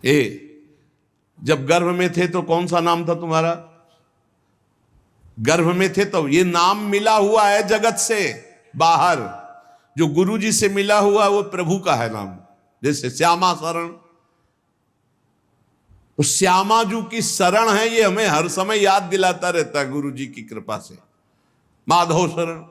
जब गर्भ में थे तो कौन सा नाम था तुम्हारा? गर्भ में थे तो ये नाम मिला हुआ है जगत से बाहर, जो गुरु जी से मिला हुआ वो प्रभु का है नाम। जैसे श्यामा शरण, तो श्यामा जी की शरण है, ये हमें हर समय याद दिलाता रहता है गुरु जी की कृपा से। माधव शरण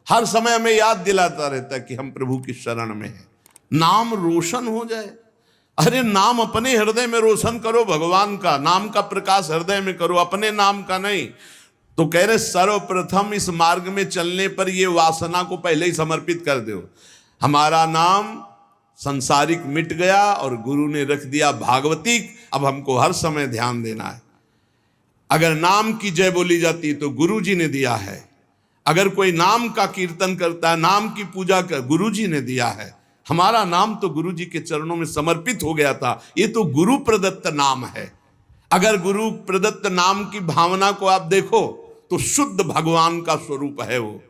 हर समय हमें याद दिलाता रहता है कि हम प्रभु की शरण में हैं। नाम रोशन हो जाए, अरे नाम अपने हृदय में रोशन करो, भगवान का नाम का प्रकाश हृदय में करो, अपने नाम का नहीं। तो कह रहे सर्वप्रथम इस मार्ग में चलने पर ये वासना को पहले ही समर्पित कर दो। हमारा नाम संसारिक मिट गया और गुरु ने रख दिया भागवतिक, अब हमको हर समय ध्यान देना है। अगर नाम की जय बोली जाती तो गुरु जी ने दिया है, अगर कोई नाम का कीर्तन करता है, नाम की पूजा कर, गुरु जी ने दिया है। हमारा नाम तो गुरु जी के चरणों में समर्पित हो गया था, ये तो गुरु प्रदत्त नाम है। अगर गुरु प्रदत्त नाम की भावना को आप देखो तो शुद्ध भगवान का स्वरूप है वो।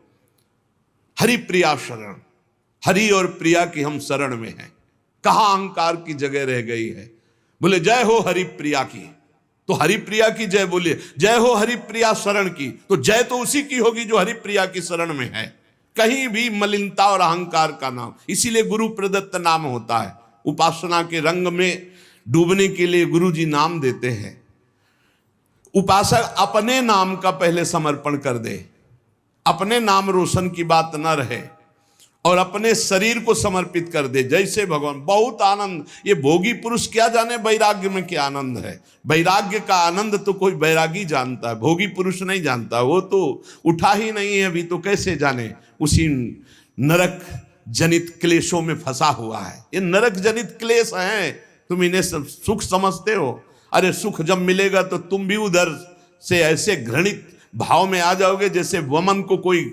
हरि प्रिया शरण, हरि और प्रिया की हम शरण में हैं। कहां अहंकार की जगह रह गई है? बोले जय हो हरि प्रिया की, तो हरि प्रिया की जय बोलिए। जय हो हरि प्रिया शरण की, तो जय तो उसी की होगी जो हरि प्रिया की शरण में है। कहीं भी मलिनता और अहंकार का नाम, इसीलिए गुरु प्रदत्त नाम होता है। उपासना के रंग में डूबने के लिए गुरु जी नाम देते हैं। उपासक अपने नाम का पहले समर्पण कर दे, अपने नाम रोशन की बात न रहे और अपने शरीर को समर्पित कर दे। जैसे भगवान, बहुत आनंद, ये भोगी पुरुष क्या जाने वैराग्य में क्या आनंद है। वैराग्य का आनंद तो कोई वैरागी जानता है, भोगी पुरुष नहीं जानता। वो तो उठा ही नहीं है अभी, तो कैसे जाने। उसी नरक जनित क्लेशों में फंसा हुआ है। ये नरक जनित क्लेश हैं, तुम इन्हें सुख समझते हो। अरे सुख जब मिलेगा तो तुम भी उधर से ऐसे घृणित भाव में आ जाओगे जैसे वमन को कोई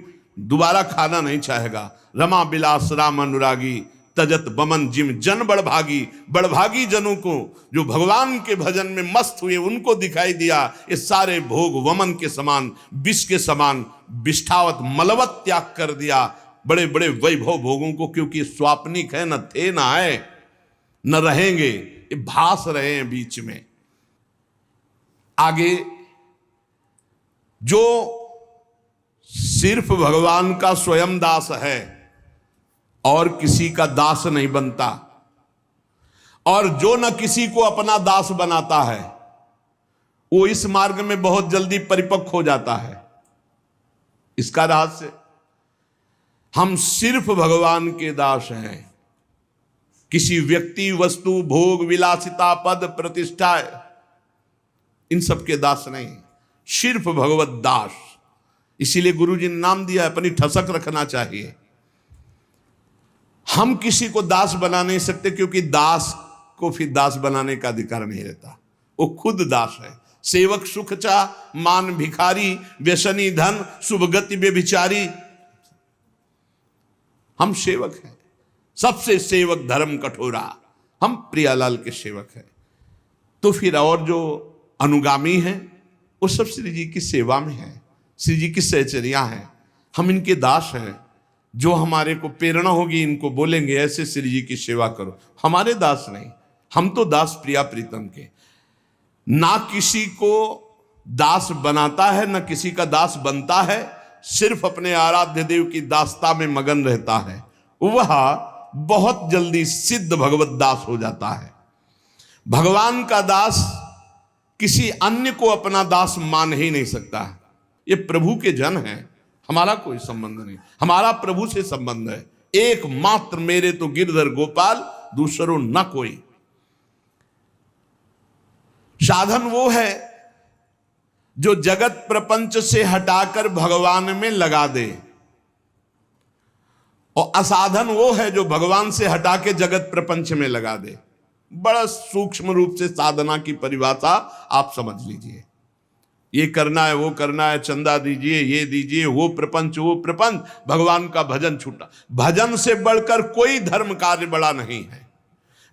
दोबारा खाना नहीं चाहेगा। रमा बिलास राम अनुरागी, तजत बमन जिम जन बड़भागी। बड़भागी जनों को जो भगवान के भजन में मस्त हुए उनको दिखाई दिया ये सारे भोग वमन के समान, विष के समान, विष्ठावत मलवत त्याग कर दिया बड़े बड़े वैभव भोगों को, क्योंकि स्वाप्निक है, न थे न आए न रहेंगे, ये भास रहे हैं बीच में। आगे जो सिर्फ भगवान का स्वयं दास है और किसी का दास नहीं बनता, और जो न किसी को अपना दास बनाता है, वो इस मार्ग में बहुत जल्दी परिपक्व हो जाता है। इसका रहस्य, हम सिर्फ भगवान के दास हैं, किसी व्यक्ति, वस्तु, भोग, विलासिता, पद, प्रतिष्ठा, इन सब के दास नहीं, सिर्फ भगवत दास। इसीलिए गुरु जी ने नाम दिया है, अपनी ठसक रखना चाहिए। हम किसी को दास बना नहीं सकते, क्योंकि दास को फिर दास बनाने का अधिकार नहीं रहता, वो खुद दास है। सेवक सुख चा मान भिखारी, व्यसनी धन शुभ गति बेविचारी। हम सेवक हैं, सबसे सेवक धर्म कठोरा, हम प्रियालाल के सेवक हैं। तो फिर और जो अनुगामी हैं वो सब श्री जी की सेवा में है, श्री जी की सहचर्या हैं, हम इनके दास हैं। जो हमारे को प्रेरणा होगी इनको बोलेंगे ऐसे श्री जी की सेवा करो, हमारे दास नहीं, हम तो दास प्रिया प्रीतम के। ना किसी को दास बनाता है, ना किसी का दास बनता है, सिर्फ अपने आराध्य देव की दासता में मगन रहता है, वह बहुत जल्दी सिद्ध भगवत दास हो जाता है। भगवान का दास किसी अन्य को अपना दास मान ही नहीं सकता है। ये प्रभु के जन हैं, हमारा कोई संबंध नहीं, हमारा प्रभु से संबंध है। एकमात्र मेरे तो गिरधर गोपाल, दूसरों न कोई। साधन वो है जो जगत प्रपंच से हटाकर भगवान में लगा दे, और असाधन वो है जो भगवान से हटा के जगत प्रपंच में लगा दे। बड़ा सूक्ष्म रूप से साधना की परिभाषा आप समझ लीजिए। ये करना है, वो करना है, चंदा दीजिए, ये दीजिए, वो प्रपंच, वो प्रपंच, भगवान का भजन छूटा। भजन से बढ़कर कोई धर्म कार्य बड़ा नहीं है,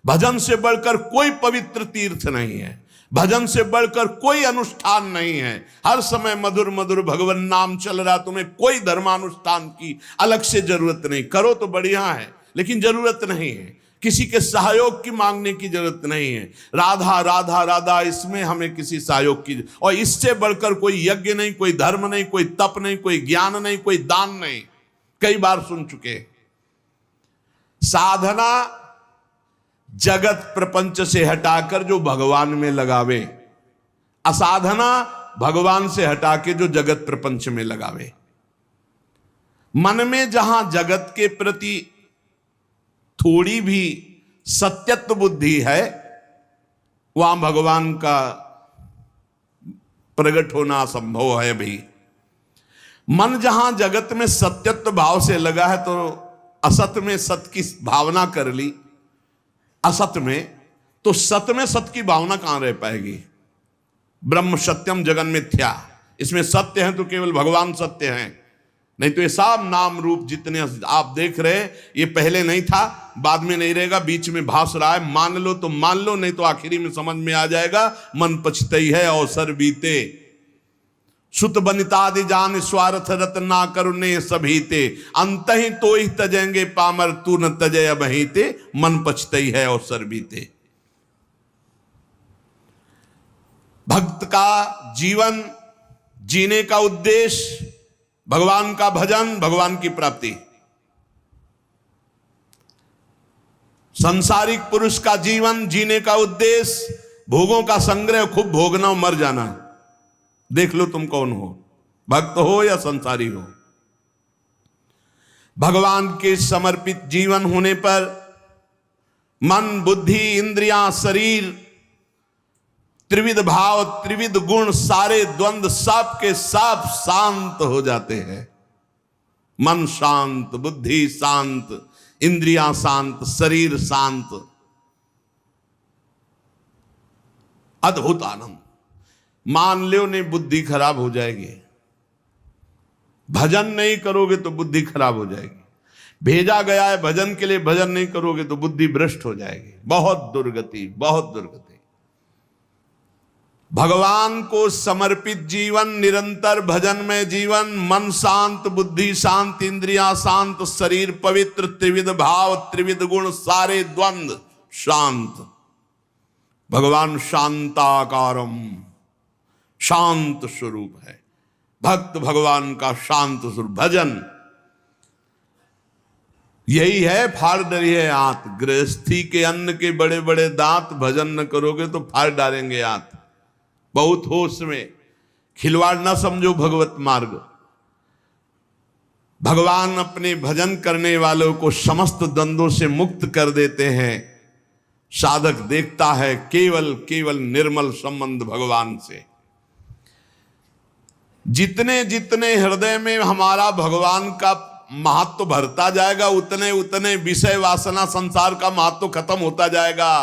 भजन से बढ़कर कोई पवित्र तीर्थ नहीं है, भजन से बढ़कर कोई अनुष्ठान नहीं है। हर समय मधुर मधुर भगवान नाम चल रहा, तुम्हें कोई धर्मानुष्ठान की अलग से जरूरत नहीं। करो तो बढ़िया है, लेकिन जरूरत नहीं है। किसी के सहयोग की मांगने की जरूरत नहीं है। राधा राधा राधा, इसमें हमें किसी सहयोग की, और इससे बढ़कर कोई यज्ञ नहीं, कोई धर्म नहीं, कोई तप नहीं, कोई ज्ञान नहीं, कोई दान नहीं। कई बार सुन चुके। साधना जगत प्रपंच से हटाकर जो भगवान में लगावे, असाधना भगवान से हटा के जो जगत प्रपंच में लगावे। मन में जहां जगत के प्रति थोड़ी भी सत्यत्व बुद्धि है, वहां भगवान का प्रकट होना असंभव है भी। मन जहां जगत में सत्यत्व भाव से लगा है, तो असत में सत की भावना कर ली, असत में, तो सत में सत की भावना कहां रह पाएगी। ब्रह्म सत्यम जगन मिथ्या, इसमें सत्य है तो केवल भगवान सत्य है, नहीं तो ये सब नाम रूप जितने आप देख रहे हैं, ये पहले नहीं था, बाद में नहीं रहेगा, बीच में भास रहा है। मान लो तो मान लो, नहीं तो आखिरी में समझ में आ जाएगा। मन पछतई है अवसर बीते, सुत बनितादि जान स्वार्थ रत ना करुणे सभीते, अंत ही तो ही तजेंगे पामर तू न तजय बहीते, मन पछतई है अवसर बीते। भक्त का जीवन जीने का उद्देश्य भगवान का भजन, भगवान की प्राप्ति। सांसारिक पुरुष का जीवन जीने का उद्देश्य भोगों का संग्रह, खूब भोगना, मर जाना। देख लो तुम कौन हो, भक्त हो या संसारी हो। भगवान के समर्पित जीवन होने पर मन, बुद्धि, इंद्रियां, शरीर, त्रिविध भाव, त्रिविध गुण, सारे द्वंद्व सब के सब शांत हो जाते हैं। मन शांत, बुद्धि शांत, इंद्रियां शांत, शरीर शांत, अद्भुत आनंद। मान लो नहीं, बुद्धि खराब हो जाएगी। भजन नहीं करोगे तो बुद्धि खराब हो जाएगी। भेजा गया है भजन के लिए, भजन नहीं करोगे तो बुद्धि भ्रष्ट हो जाएगी। बहुत दुर्गति, बहुत दुर्गति। भगवान को समर्पित जीवन, निरंतर भजन में जीवन, मन शांत, बुद्धि शांत, इंद्रियां शांत, शरीर पवित्र, त्रिविध भाव, त्रिविध गुण, सारे द्वंद्व शांत। भगवान शांताकारम, शांत स्वरूप है। भक्त भगवान का शांत स्वरूप। भजन यही है, फाड़ डरी है आंत। गृहस्थी के अन्न के बड़े बड़े दांत, भजन न करोगे तो फाड़ डालेंगे आंत। बहुत होश में, खिलवाड़ न समझो भगवत मार्ग। भगवान अपने भजन करने वालों को समस्त द्वंद्वों से मुक्त कर देते हैं। साधक देखता है केवल केवल निर्मल संबंध भगवान से। जितने जितने हृदय में हमारा भगवान का महत्व भरता जाएगा, उतने उतने विषय वासना संसार का महत्व खत्म होता जाएगा।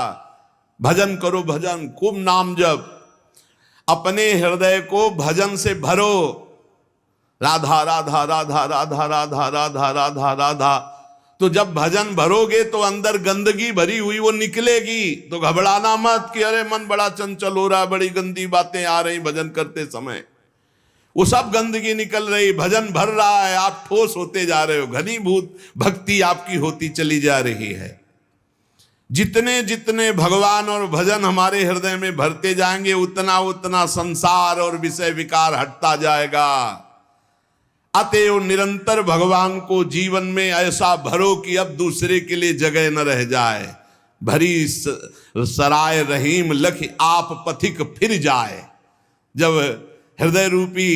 भजन करो, भजन, खूब नाम जप, अपने हृदय को भजन से भरो। राधा राधा राधा राधा राधा राधा राधा राधा। तो जब भजन भरोगे तो अंदर गंदगी भरी हुई वो निकलेगी। तो घबराना मत कि अरे मन बड़ा चंचल हो रहा, बड़ी गंदी बातें आ रही भजन करते समय। वो सब गंदगी निकल रही, भजन भर रहा है, आप ठोस होते जा रहे हो, घनीभूत भक्ति आपकी होती चली जा रही है। जितने जितने भगवान और भजन हमारे हृदय में भरते जाएंगे, उतना उतना संसार और विषय विकार हटता जाएगा। अतएव निरंतर भगवान को जीवन में ऐसा भरो कि अब दूसरे के लिए जगह न रह जाए। भरी सराय रहीम लख आप पथिक फिर जाए। जब हृदय रूपी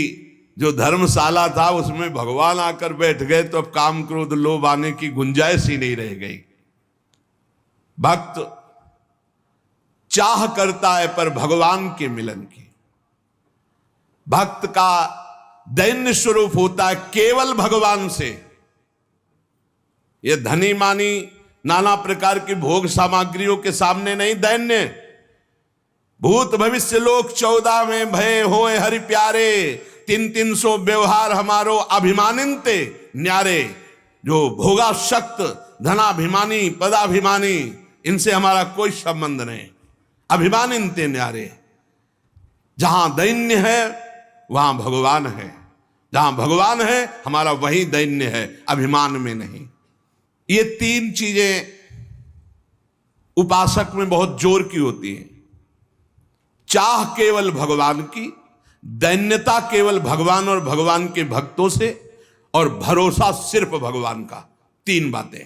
जो धर्मशाला था उसमें भगवान आकर बैठ गए तो अब काम क्रोध लोभ आने की गुंजाइश ही नहीं रह गई। भक्त चाह करता है पर भगवान के मिलन की। भक्त का दैन्य स्वरूप होता है केवल भगवान से। ये धनी मानी नाना प्रकार की भोग सामग्रियों के सामने नहीं दैन्य। भूत भविष्य लोक 14 में भय होए हरि प्यारे, 300 व्यवहार हमारो अभिमानिनते न्यारे। जो भोगाशक्त, धनाभिमानी, पदाभिमानी, इनसे हमारा कोई संबंध नहीं। अभिमानिनते न्यारे। जहां दैन्य है वहां भगवान है। जहां भगवान है हमारा वही दैन्य है, अभिमान में नहीं। ये 3 चीजें उपासक में बहुत जोर की होती है। चाह केवल भगवान की, दैन्यता केवल भगवान और भगवान के भक्तों से, और भरोसा सिर्फ भगवान का। 3 बातें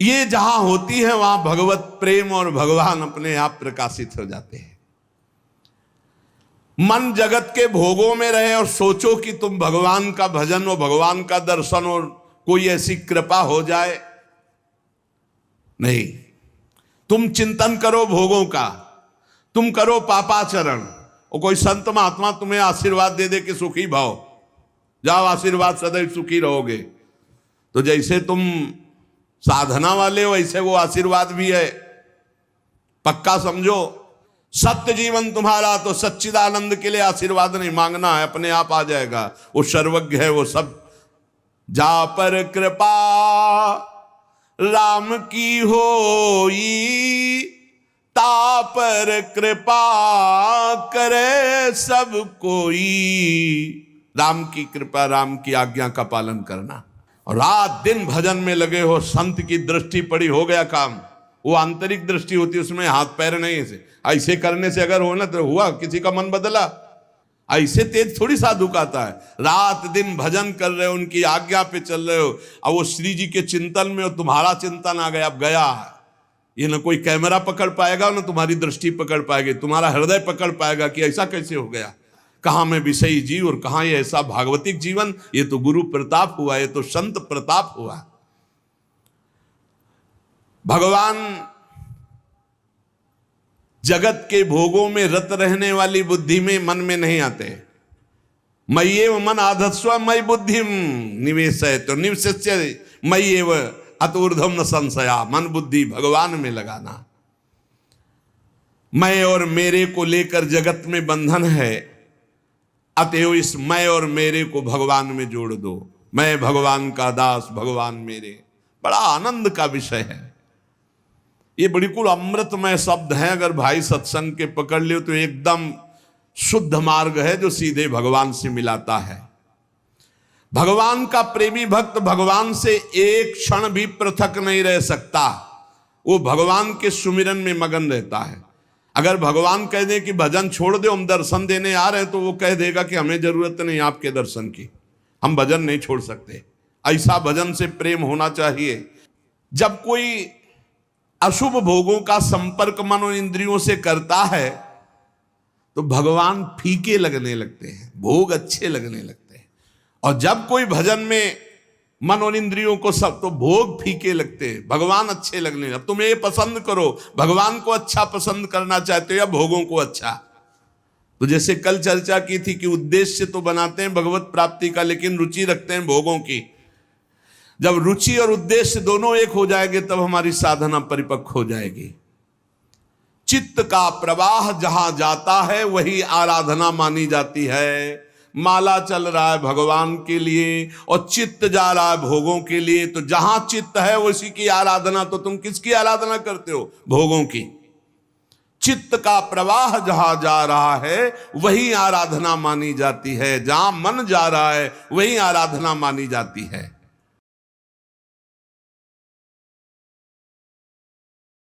ये जहां होती है वहां भगवत प्रेम और भगवान अपने आप प्रकाशित हो जाते हैं। मन जगत के भोगों में रहे और सोचो कि तुम भगवान का भजन और भगवान का दर्शन और कोई ऐसी कृपा हो जाए, नहीं। तुम चिंतन करो भोगों का, तुम करो पापाचरण, और कोई संत महात्मा तुम्हें आशीर्वाद दे दे कि सुखी भाव, जाओ आशीर्वाद सदैव सुखी रहोगे, तो जैसे तुम साधना वाले हो वैसे वो आशीर्वाद भी है, पक्का समझो। सत्य जीवन तुम्हारा, तो सच्चिदानंद के लिए आशीर्वाद नहीं मांगना है, अपने आप आ जाएगा। वो सर्वज्ञ है, वो सब। जा पर कृपा राम की होई, ता पर कृपा करे सब कोई। राम की कृपा, राम की आज्ञा का पालन करना, और रात दिन भजन में लगे हो। संत की दृष्टि पड़ी, हो गया काम। वो आंतरिक दृष्टि होती है, उसमें हाथ पैर नहीं ऐसे करने से अगर हो ना तो हुआ, किसी का मन बदला। ऐसे तेज थोड़ी साधु का आता है। रात दिन भजन कर रहे हो, उनकी आज्ञा पे चल रहे हो, अब वो श्री जी के चिंतन में हो, तुम्हारा चिंतन आ गया, अब गया। ये ना कोई कैमरा पकड़ पाएगा, ना तुम्हारी दृष्टि पकड़ पाएगी, तुम्हारा हृदय पकड़ पाएगा कि ऐसा कैसे हो गया। कहाँ मैं विषयी जीव और कहाँ ये ऐसा भागवतिक जीवन। ये तो गुरु प्रताप हुआ, ये तो संत प्रताप हुआ। भगवान जगत के भोगों में रत रहने वाली बुद्धि में, मन में नहीं आते। मय्येव मन आधत्स्व मयि बुद्धिम निवेशय, तो निवशिष्य मय्येव अतूर्ध्वम न संशया। मन बुद्धि भगवान में लगाना। मैं और मेरे को लेकर जगत में बंधन है, अतएव इस मैं और मेरे को भगवान में जोड़ दो। मैं भगवान का दास, भगवान मेरे। बड़ा आनंद का विषय है ये, बिल्कुल अमृतमय शब्द हैं। अगर भाई सत्संग के पकड़ लियो तो एकदम शुद्ध मार्ग है जो सीधे भगवान से मिलाता है। भगवान का प्रेमी भक्त भगवान से एक क्षण भी पृथक नहीं रह सकता। वो भगवान के सुमिरन में मगन रहता है। अगर भगवान कह दे कि भजन छोड़ दो, हम दर्शन देने आ रहे हैं, तो वो कह देगा कि हमें जरूरत नहीं आपके दर्शन की, हम भजन नहीं छोड़ सकते। ऐसा भजन से प्रेम होना चाहिए। जब कोई अशुभ भोगों का संपर्क मन और इंद्रियों से करता है तो भगवान फीके लगने लगते हैं, भोग अच्छे लगने लगते हैं। और जब कोई भजन में मन और इंद्रियों को सब, तो भोग फीके लगते हैं, भगवान अच्छे लगने। अब तुम ये पसंद करो, भगवान को अच्छा पसंद करना चाहते हो या भोगों को अच्छा। तो जैसे कल चर्चा की थी कि उद्देश्य तो बनाते हैं भगवत प्राप्ति का, लेकिन रुचि रखते हैं भोगों की। जब रुचि और उद्देश्य दोनों एक हो जाएंगे तब हमारी साधना परिपक्व हो जाएगी। चित्त का प्रवाह जहां जाता है वही आराधना मानी जाती है। माला चल रहा है भगवान के लिए और चित्त जा रहा है भोगों के लिए, तो जहां चित्त है उसी की आराधना। तो तुम किसकी आराधना करते हो? भोगों की। चित्त का प्रवाह जहां जा रहा है वही आराधना मानी जाती है। जहां मन जा रहा है वही आराधना मानी जाती है।